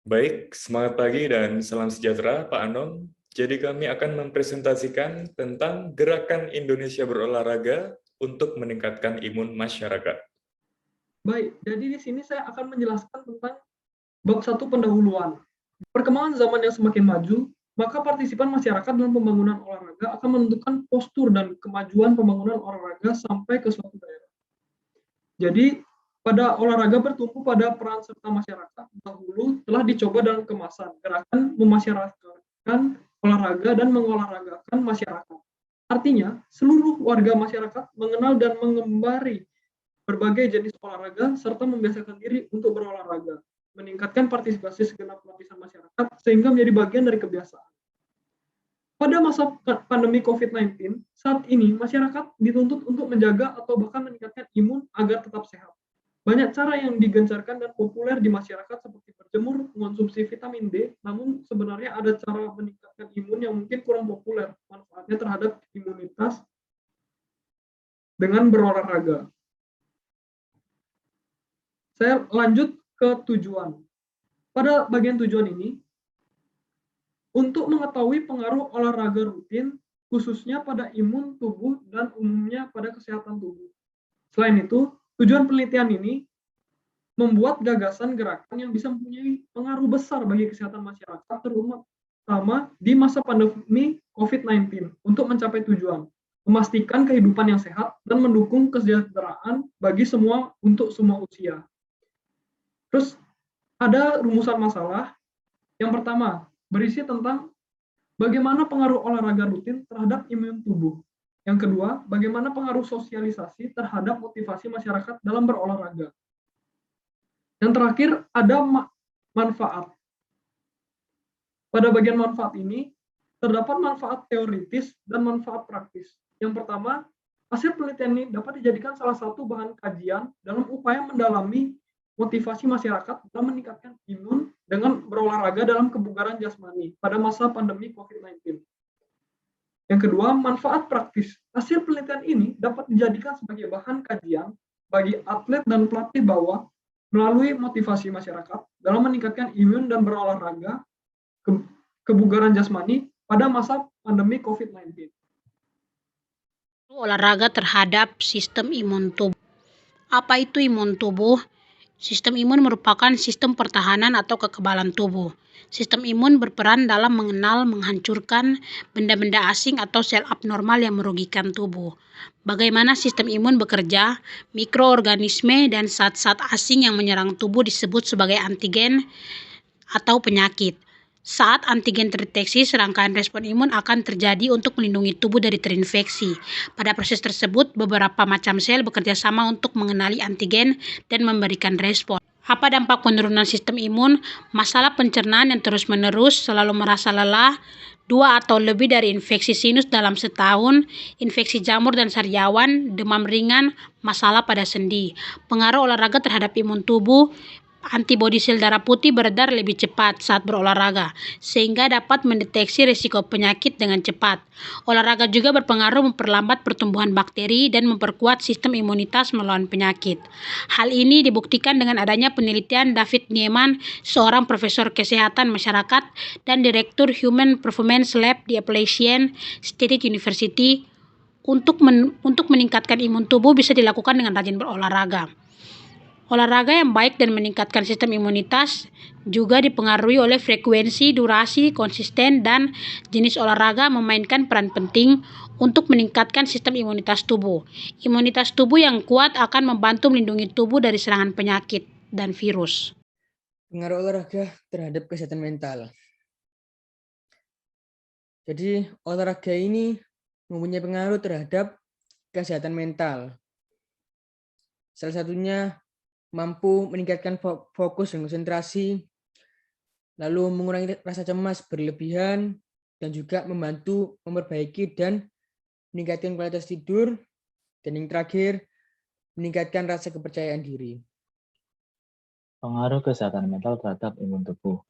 Baik, semangat pagi dan salam sejahtera, Pak Anom. Jadi kami akan mempresentasikan tentang gerakan Indonesia berolahraga untuk meningkatkan imun masyarakat. Baik, jadi di sini saya akan menjelaskan tentang bab 1 pendahuluan. Perkembangan zaman yang semakin maju, maka partisipan masyarakat dalam pembangunan olahraga akan menentukan postur dan kemajuan pembangunan olahraga sampai ke suatu daerah. Jadi, pada olahraga bertumpu pada peran serta masyarakat dahulu telah dicoba dalam kemasan, gerakan memasyarakatkan olahraga dan mengolahragakan masyarakat. Artinya, seluruh warga masyarakat mengenal dan mengembari berbagai jenis olahraga serta membiasakan diri untuk berolahraga, meningkatkan partisipasi segenap lapisan masyarakat sehingga menjadi bagian dari kebiasaan. Pada masa pandemi COVID-19, saat ini masyarakat dituntut untuk menjaga atau bahkan meningkatkan imun agar tetap sehat. Banyak cara yang digencarkan dan populer di masyarakat seperti berjemur, mengonsumsi vitamin D, namun sebenarnya ada cara meningkatkan imun yang mungkin kurang populer manfaatnya terhadap imunitas dengan berolahraga. Saya lanjut ke tujuan. Pada bagian tujuan ini, untuk mengetahui pengaruh olahraga rutin, khususnya pada imun tubuh dan umumnya pada kesehatan tubuh. Selain itu, tujuan penelitian ini membuat gagasan gerakan yang bisa mempunyai pengaruh besar bagi kesehatan masyarakat, terutama di masa pandemi COVID-19, untuk mencapai tujuan, memastikan kehidupan yang sehat dan mendukung kesejahteraan bagi semua untuk semua usia. Terus ada rumusan masalah. Yang pertama, berisi tentang bagaimana pengaruh olahraga rutin terhadap imun tubuh. Yang kedua, bagaimana pengaruh sosialisasi terhadap motivasi masyarakat dalam berolahraga. Yang terakhir, ada manfaat. Pada bagian manfaat ini, terdapat manfaat teoritis dan manfaat praktis. Yang pertama, hasil penelitian ini dapat dijadikan salah satu bahan kajian dalam upaya mendalami motivasi masyarakat dalam meningkatkan imun dengan berolahraga dalam kebugaran jasmani pada masa pandemi COVID-19. Yang kedua, manfaat praktis. Hasil penelitian ini dapat dijadikan sebagai bahan kajian bagi atlet dan pelatih bawah melalui motivasi masyarakat dalam meningkatkan imun dan berolahraga kebugaran jasmani pada masa pandemi COVID-19. Olahraga terhadap sistem imun tubuh. Apa itu imun tubuh? Sistem imun merupakan sistem pertahanan atau kekebalan tubuh. Sistem imun berperan dalam mengenal, menghancurkan benda-benda asing atau sel abnormal yang merugikan tubuh. Bagaimana sistem imun bekerja? Mikroorganisme dan zat-zat asing yang menyerang tubuh disebut sebagai antigen atau penyakit. Saat antigen terdeteksi, serangkaian respon imun akan terjadi untuk melindungi tubuh dari terinfeksi. Pada proses tersebut, beberapa macam sel bekerja sama untuk mengenali antigen dan memberikan respon. Apa dampak penurunan sistem imun? Masalah pencernaan yang terus-menerus, selalu merasa lelah, 2 atau lebih dari infeksi sinus dalam setahun, infeksi jamur dan sariawan, demam ringan, masalah pada sendi. Pengaruh olahraga terhadap imun tubuh. Antibodi sel darah putih beredar lebih cepat saat berolahraga, sehingga dapat mendeteksi risiko penyakit dengan cepat. Olahraga juga berpengaruh memperlambat pertumbuhan bakteri dan memperkuat sistem imunitas melawan penyakit. Hal ini dibuktikan dengan adanya penelitian David Nieman, seorang profesor kesehatan masyarakat dan direktur Human Performance Lab di Appalachian State University. Untuk meningkatkan imun tubuh bisa dilakukan dengan rajin berolahraga. Olahraga yang baik dan meningkatkan sistem imunitas juga dipengaruhi oleh frekuensi, durasi, konsisten, dan jenis olahraga memainkan peran penting untuk meningkatkan sistem imunitas tubuh. Imunitas tubuh yang kuat akan membantu melindungi tubuh dari serangan penyakit dan virus. Pengaruh olahraga terhadap kesehatan mental. Jadi, olahraga ini mempunyai pengaruh terhadap kesehatan mental. Salah satunya mampu meningkatkan fokus dan konsentrasi, lalu mengurangi rasa cemas berlebihan, dan juga membantu memperbaiki dan meningkatkan kualitas tidur, dan yang terakhir, meningkatkan rasa kepercayaan diri. Pengaruh kesehatan mental terhadap imun tubuh.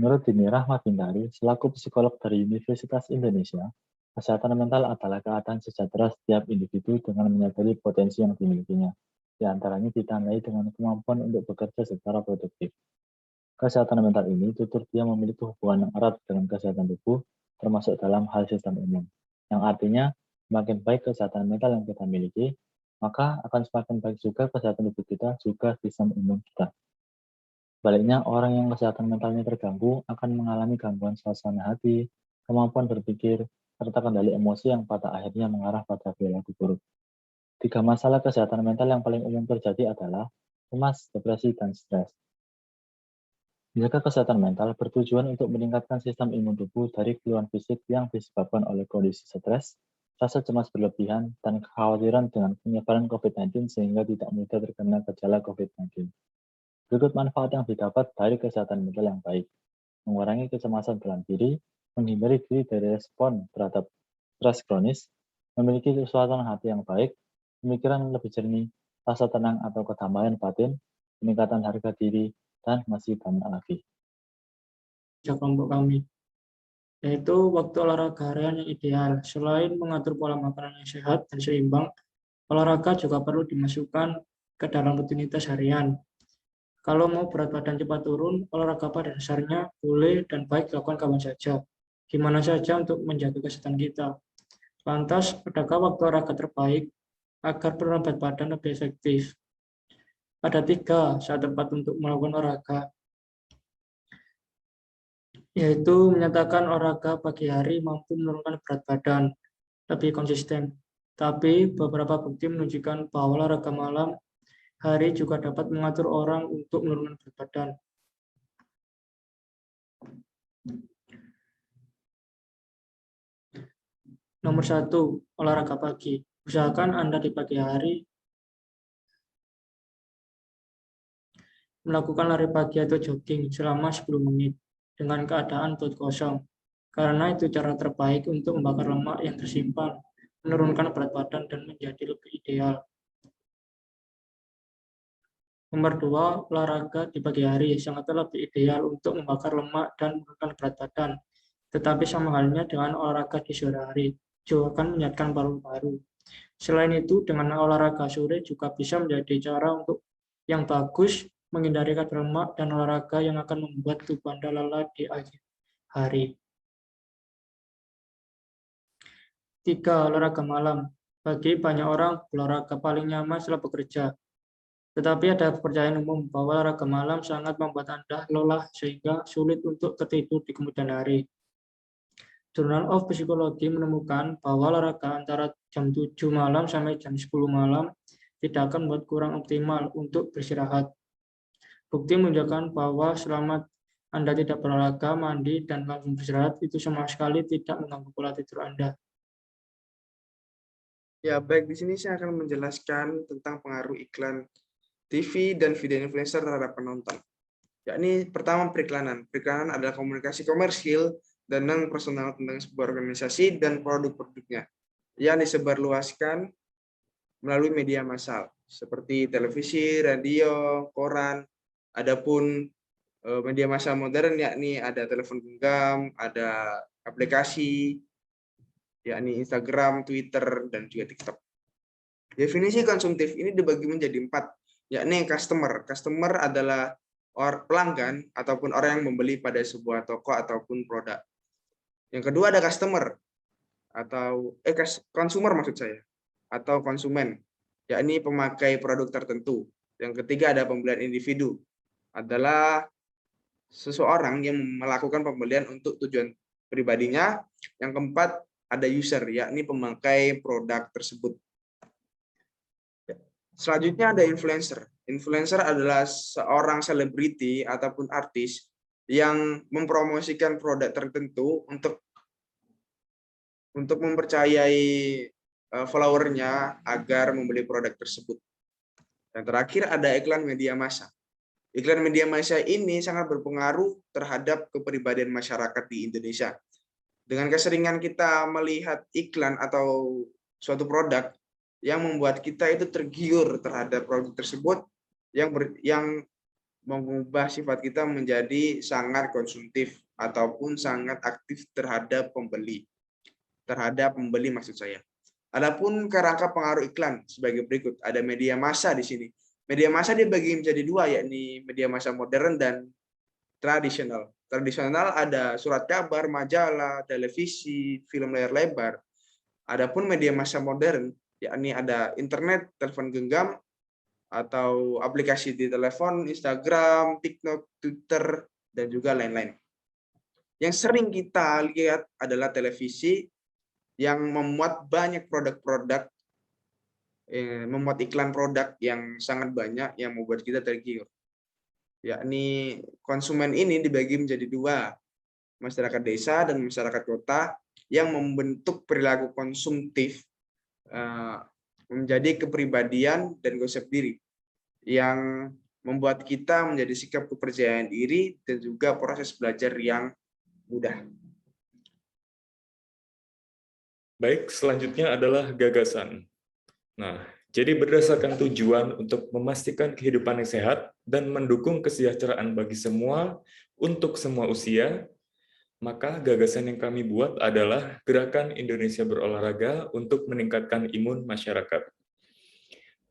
Menurut Dini Rahmat Bintari, selaku psikolog dari Universitas Indonesia, kesehatan mental adalah keadaan sejahtera setiap individu dengan menyadari potensi yang dimilikinya. Di antaranya ditandai dengan kemampuan untuk bekerja secara produktif. Kesehatan mental ini tutur dia memiliki hubungan yang erat dengan kesehatan tubuh, termasuk dalam hal sistem imun. Yang artinya, semakin baik kesehatan mental yang kita miliki, maka akan semakin baik juga kesehatan tubuh kita, juga sistem imun kita. Baliknya, orang yang kesehatan mentalnya terganggu akan mengalami gangguan suasana hati, kemampuan berpikir, serta kendali emosi yang pada akhirnya mengarah pada perilaku buruk. 3 masalah kesehatan mental yang paling umum terjadi adalah cemas, depresi, dan stres. Menjaga kesehatan mental bertujuan untuk meningkatkan sistem imun tubuh dari keluhan fisik yang disebabkan oleh kondisi stres, rasa cemas berlebihan, dan kekhawatiran dengan penyebaran COVID-19 sehingga tidak mudah terkena gejala COVID-19. Berikut manfaat yang didapat dari kesehatan mental yang baik: mengurangi kecemasan dalam diri, menghindari diri dari respon terhadap stres kronis, memiliki suasana hati yang baik, pemikiran yang lebih jernih, rasa tenang atau kedamaian batin, peningkatan harga diri, dan masih banyak lagi. Kelompok kami, yaitu waktu olahraga harian yang ideal. Selain mengatur pola makanan yang sehat dan seimbang, olahraga juga perlu dimasukkan ke dalam rutinitas harian. Kalau mau berat badan cepat turun, olahraga pada dasarnya boleh dan baik dilakukan kapan saja, gimana saja untuk menjaga kesehatan kita. Lantas, adakah waktu olahraga terbaik agar penurunan berat badan lebih efektif? Ada 3 saat tepat untuk melakukan olahraga, yaitu menyatakan olahraga pagi hari mampu menurunkan berat badan lebih konsisten. Tapi beberapa bukti menunjukkan bahwa olahraga malam hari juga dapat mengatur orang untuk menurunkan berat badan. Nomor 1, olahraga pagi. Usahakan Anda di pagi hari melakukan lari pagi atau jogging selama 10 menit dengan keadaan perut kosong, karena itu cara terbaik untuk membakar lemak yang tersimpan, menurunkan berat badan, dan menjadi lebih ideal. Nomor 2, olahraga di pagi hari sangatlah lebih ideal untuk membakar lemak dan menurunkan berat badan. Tetapi sama halnya dengan olahraga di sore hari, juga akan menyehatkan paru-paru. Selain itu, dengan olahraga sore juga bisa menjadi cara untuk yang bagus menghindari kadar lemak dan olahraga yang akan membuat tubuh Anda lelah di akhir hari. 3, olahraga malam. Bagi banyak orang, olahraga paling nyaman setelah bekerja. Tetapi ada kepercayaan umum bahwa olahraga malam sangat membuat Anda lelah sehingga sulit untuk tertidur di kemudian hari. Journal of Psychology menemukan bahwa olahraga antara jam 7 malam sampai jam 10 malam tidak akan membuat kurang optimal untuk beristirahat. Bukti menunjukkan bahwa selama Anda tidak berolahraga, mandi, dan langsung beristirahat, itu sama sekali tidak mengganggu pola tidur Anda. Ya, baik, di sini saya akan menjelaskan tentang pengaruh iklan TV dan video influencer terhadap penonton. Yakni pertama periklanan. Periklanan adalah komunikasi komersil dan non-personal tentang sebuah organisasi dan produk-produknya yang disebarluaskan melalui media massal seperti televisi, radio, koran. Adapun media massal modern yakni ada telepon genggam, ada aplikasi yakni Instagram, Twitter, dan juga TikTok. Definisi konsumtif ini dibagi menjadi 4, yakni customer. Customer adalah pelanggan ataupun orang yang membeli pada sebuah toko ataupun produk. Yang kedua ada customer atau consumer maksud saya, atau konsumen, yakni pemakai produk tertentu. Yang ketiga ada pembelian individu, adalah seseorang yang melakukan pembelian untuk tujuan pribadinya. Yang keempat ada user, yakni pemakai produk tersebut. Selanjutnya ada influencer. Influencer adalah seorang selebriti ataupun artis yang mempromosikan produk tertentu untuk mempercayai followernya agar membeli produk tersebut. Dan terakhir ada iklan media massa. Iklan media massa ini sangat berpengaruh terhadap kepribadian masyarakat di Indonesia. Dengan keseringan kita melihat iklan atau suatu produk yang membuat kita itu tergiur terhadap produk tersebut, yang mengubah sifat kita menjadi sangat konsumtif ataupun sangat aktif terhadap pembeli maksud saya. Adapun kerangka pengaruh iklan sebagai berikut. Ada media massa di sini. Media massa dibagi menjadi 2, yakni media massa modern dan tradisional. Tradisional ada surat kabar, majalah, televisi, film layar lebar. Adapun media massa modern, yakni ada internet, telepon genggam, atau aplikasi di telepon, Instagram, TikTok, Twitter, dan juga lain-lain. Yang sering kita lihat adalah televisi yang memuat banyak produk-produk, memuat iklan produk yang sangat banyak yang membuat kita tergiur. Yakni konsumen ini dibagi menjadi dua, masyarakat desa dan masyarakat kota, yang membentuk perilaku konsumtif menjadi kepribadian dan konsep diri yang membuat kita menjadi sikap kepercayaan diri dan juga proses belajar yang mudah. Baik, selanjutnya adalah gagasan. Nah, jadi berdasarkan tujuan untuk memastikan kehidupan yang sehat dan mendukung kesejahteraan bagi semua untuk semua usia, maka gagasan yang kami buat adalah Gerakan Indonesia Berolahraga untuk meningkatkan imun masyarakat.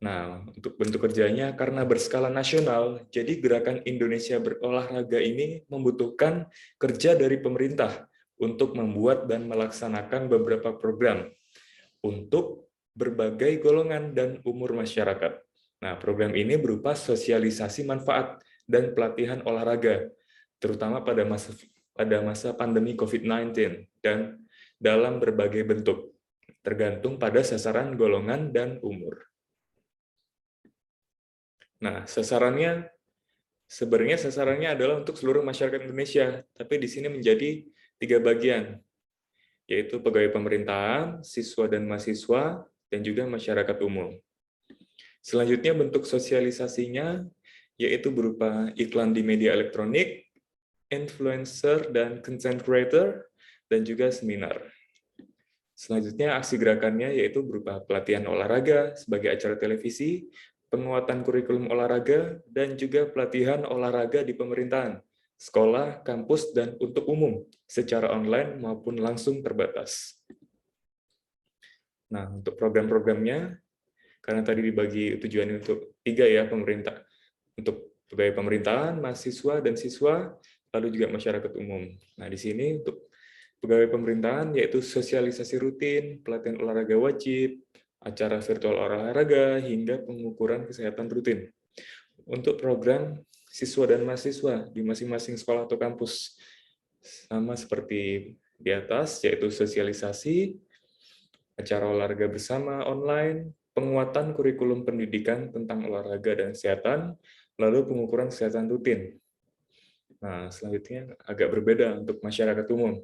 Nah, untuk bentuk kerjanya karena berskala nasional, jadi Gerakan Indonesia Berolahraga ini membutuhkan kerja dari pemerintah untuk membuat dan melaksanakan beberapa program untuk berbagai golongan dan umur masyarakat. Nah, program ini berupa sosialisasi manfaat dan pelatihan olahraga, terutama pada masa pandemi COVID-19 dan dalam berbagai bentuk, tergantung pada sasaran golongan dan umur. Nah, sebenarnya sasarannya adalah untuk seluruh masyarakat Indonesia, tapi di sini menjadi 3 bagian, yaitu pegawai pemerintahan, siswa dan mahasiswa, dan juga masyarakat umum. Selanjutnya bentuk sosialisasinya yaitu berupa iklan di media elektronik, influencer dan content creator, dan juga seminar. Selanjutnya aksi gerakannya yaitu berupa pelatihan olahraga sebagai acara televisi, penguatan kurikulum olahraga, dan juga pelatihan olahraga di pemerintahan, sekolah, kampus, dan untuk umum, secara online maupun langsung terbatas. Nah, untuk program-programnya, karena tadi dibagi tujuannya untuk 3 ya, pemerintah, untuk pegawai pemerintahan, mahasiswa dan siswa, lalu juga masyarakat umum. Nah, di sini untuk pegawai pemerintahan yaitu sosialisasi rutin, pelatihan olahraga wajib, acara virtual olahraga, hingga pengukuran kesehatan rutin. Untuk program siswa dan mahasiswa di masing-masing sekolah atau kampus, sama seperti di atas, yaitu sosialisasi, acara olahraga bersama online, penguatan kurikulum pendidikan tentang olahraga dan kesehatan, lalu pengukuran kesehatan rutin. Nah, selanjutnya agak berbeda untuk masyarakat umum,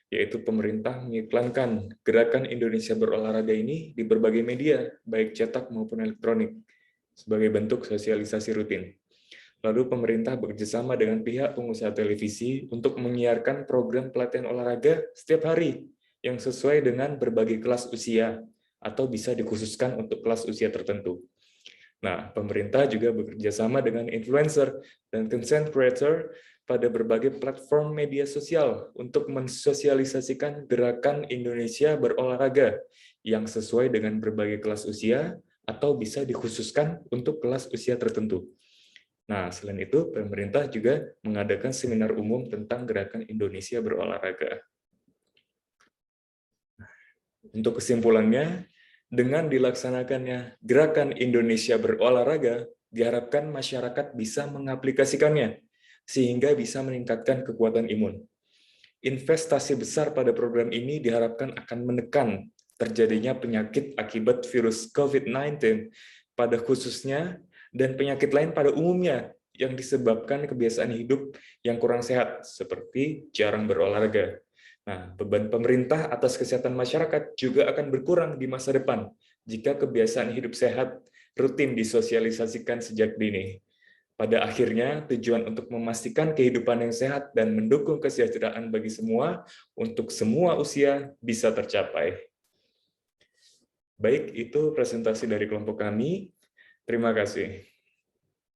yaitu pemerintah mengiklankan Gerakan Indonesia Berolahraga ini di berbagai media, baik cetak maupun elektronik, sebagai bentuk sosialisasi rutin. Lalu pemerintah bekerjasama dengan pihak pengusaha televisi untuk menyiarkan program pelatihan olahraga setiap hari yang sesuai dengan berbagai kelas usia, atau bisa dikhususkan untuk kelas usia tertentu. Nah, pemerintah juga bekerja sama dengan influencer dan content creator pada berbagai platform media sosial untuk mensosialisasikan Gerakan Indonesia Berolahraga yang sesuai dengan berbagai kelas usia atau bisa dikhususkan untuk kelas usia tertentu. Nah, selain itu, pemerintah juga mengadakan seminar umum tentang Gerakan Indonesia Berolahraga. Untuk kesimpulannya, dengan dilaksanakannya Gerakan Indonesia Berolahraga, diharapkan masyarakat bisa mengaplikasikannya, sehingga bisa meningkatkan kekuatan imun. Investasi besar pada program ini diharapkan akan menekan terjadinya penyakit akibat virus COVID-19 pada khususnya, dan penyakit lain pada umumnya yang disebabkan kebiasaan hidup yang kurang sehat, seperti jarang berolahraga. Nah, beban pemerintah atas kesehatan masyarakat juga akan berkurang di masa depan jika kebiasaan hidup sehat rutin disosialisasikan sejak dini. Pada akhirnya, tujuan untuk memastikan kehidupan yang sehat dan mendukung kesejahteraan bagi semua untuk semua usia bisa tercapai. Baik, itu presentasi dari kelompok kami. Terima kasih.